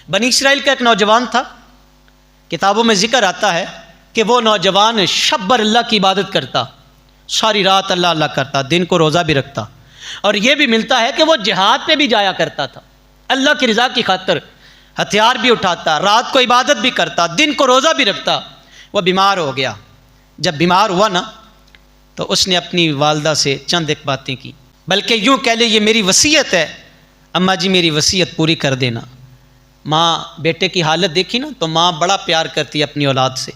بنی اسرائیل کا ایک نوجوان تھا، کتابوں میں ذکر آتا ہے کہ وہ نوجوان شب بھر اللہ کی عبادت کرتا، ساری رات اللہ اللہ کرتا، دن کو روزہ بھی رکھتا، اور یہ بھی ملتا ہے کہ وہ جہاد پہ بھی جایا کرتا تھا، اللہ کی رضا کی خاطر ہتھیار بھی اٹھاتا، رات کو عبادت بھی کرتا، دن کو روزہ بھی رکھتا۔ وہ بیمار ہو گیا۔ جب بیمار ہوا نا تو اس نے اپنی والدہ سے چند ایک باتیں کی، بلکہ یوں کہہ لے یہ میری وصیت ہے، اماں جی میری وصیت پوری کر دینا۔ ماں بیٹے کی حالت دیکھی نا تو ماں بڑا پیار کرتی ہے اپنی اولاد سے۔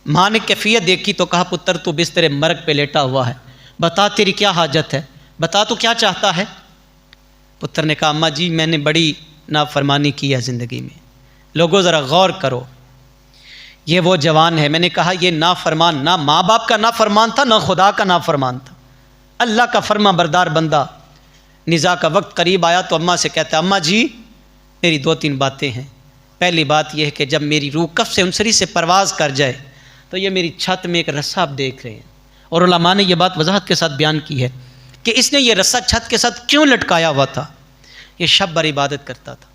ماں نے کیفیت دیکھی تو کہا پتر تو بستر مرگ پہ لیٹا ہوا ہے، بتا تیری کیا حاجت ہے، بتا تو کیا چاہتا ہے۔ پتر نے کہا اماں جی میں نے بڑی نافرمانی کی ہے زندگی میں، لوگوں ذرا غور کرو، یہ وہ جوان ہے۔ میں نے کہا یہ نافرمان نہ ماں باپ کا نافرمان تھا نہ خدا کا نافرمان تھا، اللہ کا فرما بردار بندہ۔ نزاع کا وقت قریب آیا تو اماں سے کہتا ہے اماں جی میری 2-3 باتیں ہیں۔ پہلی بات یہ ہے کہ جب میری روح کف سے انصری سے پرواز کر جائے تو یہ میری چھت میں ایک رسہ آپ دیکھ رہے ہیں، اور علماء نے یہ بات وضاحت کے ساتھ بیان کی ہے کہ اس نے یہ رسہ چھت کے ساتھ کیوں لٹکایا ہوا تھا۔ یہ شب بھر عبادت کرتا تھا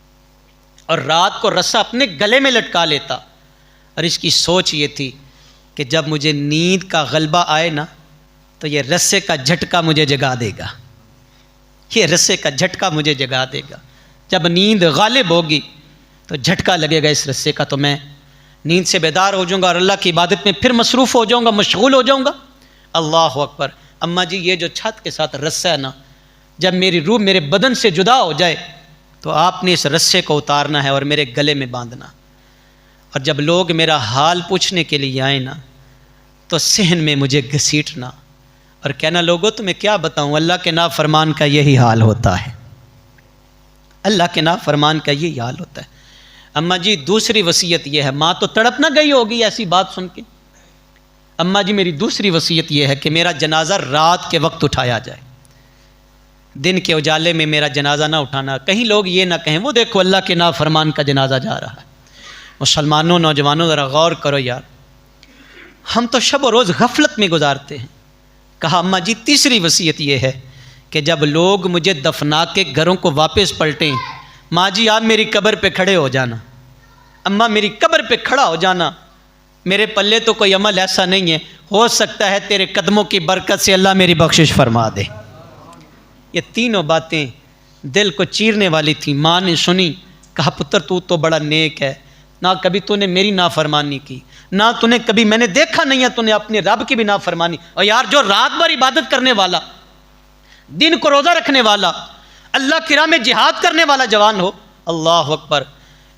اور رات کو رسہ اپنے گلے میں لٹکا لیتا، اور اس کی سوچ یہ تھی کہ جب مجھے نیند کا غلبہ آئے نا تو یہ رسے کا جھٹکا مجھے جگا دے گا، یہ رسے کا جھٹکا مجھے جگا دے گا۔ جب نیند غالب ہوگی تو جھٹکا لگے گا اس رسے کا، تو میں نیند سے بیدار ہو جاؤں گا اور اللہ کی عبادت میں پھر مصروف ہو جاؤں گا، مشغول ہو جاؤں گا۔ اللہ اکبر۔ اماں جی یہ جو چھت کے ساتھ رسہ ہے نا، جب میری روح میرے بدن سے جدا ہو جائے تو آپ نے اس رسے کو اتارنا ہے اور میرے گلے میں باندھنا، اور جب لوگ میرا حال پوچھنے کے لیے آئیں نا تو صحن میں مجھے گھسیٹنا اور کہنا لوگوں تمہیں کیا بتاؤں، اللہ کے نافرمان کا یہی حال ہوتا ہے، اللہ کے نافرمان کا یہی حال ہوتا ہے۔ اماں جی دوسری وصیت یہ ہے، ماں تو تڑپ نہ گئی ہوگی ایسی بات سن کے، اماں جی میری دوسری وصیت یہ ہے کہ میرا جنازہ رات کے وقت اٹھایا جائے، دن کے اجالے میں میرا جنازہ نہ اٹھانا، کہیں لوگ یہ نہ کہیں وہ دیکھو اللہ کے نافرمان کا جنازہ جا رہا ہے۔ مسلمانوں نوجوانوں ذرا غور کرو یار، ہم تو شب و روز غفلت میں گزارتے ہیں۔ کہا اماں جی تیسری وصیت یہ ہے کہ جب لوگ مجھے دفنا کے گھروں کو واپس پلٹیں، ماں جی آپ میری قبر پہ کھڑے ہو جانا، اماں میری قبر پہ کھڑا ہو جانا، میرے پلے تو کوئی عمل ایسا نہیں ہے، ہو سکتا ہے تیرے قدموں کی برکت سے اللہ میری بخشش فرما دے۔ یہ تینوں باتیں دل کو چیرنے والی تھیں۔ ماں نے سنی، کہا پتر تو بڑا نیک ہے، نہ کبھی تو نے میری نافرمانی کی، نہ تو نے کبھی میں نے دیکھا نہیں ہے تو نے اپنے رب کی بھی نافرمانی۔ اور یار جو رات بھر عبادت کرنے والا، دن کو روزہ رکھنے والا، اللہ کی راہ میں جہاد کرنے والا جوان ہو، اللہ اکبر،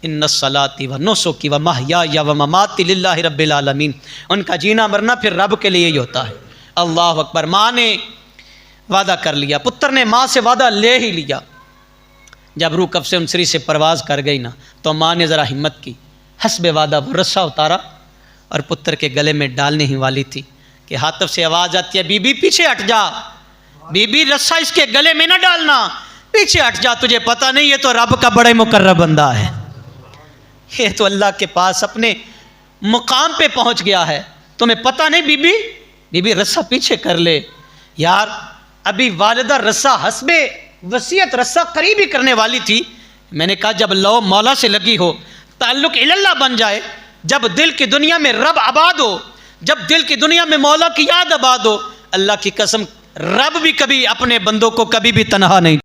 ان الصلاۃ ونسکی ومحیای ومماتی للہ رب العالمین، ان کا جینا مرنا پھر رب کے لیے ہی ہوتا ہے۔ اللہ اکبر۔ ماں نے وعدہ کر لیا، پتر نے ماں سے وعدہ لے ہی لیا۔ جب روح کف سے انصری سے پرواز کر گئی نا تو ماں نے ذرا ہمت کی، حسب وعدہ وہ رسہ اتارا اور پتر کے گلے میں ڈالنے ہی والی تھی کہ حاطف سے آواز آتی ہے بی بی پیچھے ہٹ جا، بی بی رسہ اس کے گلے میں نہ ڈالنا، پیچھے ہٹ جا، تجھے پتہ نہیں یہ تو رب کا بڑے مقرب بندہ ہے، یہ تو اللہ کے پاس اپنے مقام پہ پہنچ گیا ہے، تمہیں پتہ نہیں بی بی رسہ پیچھے کر لے۔ یار ابھی والدہ رسہ حسب وصیت رسہ قریب ہی کرنے والی تھی، میں نے کہا جب لو مولا سے لگی ہو، تعلق اللہ بن جائے، جب دل کی دنیا میں رب آباد ہو، جب دل کی دنیا میں مولا کی یاد آباد ہو، اللہ کی قسم رب بھی کبھی اپنے بندوں کو کبھی بھی تنہا نہیں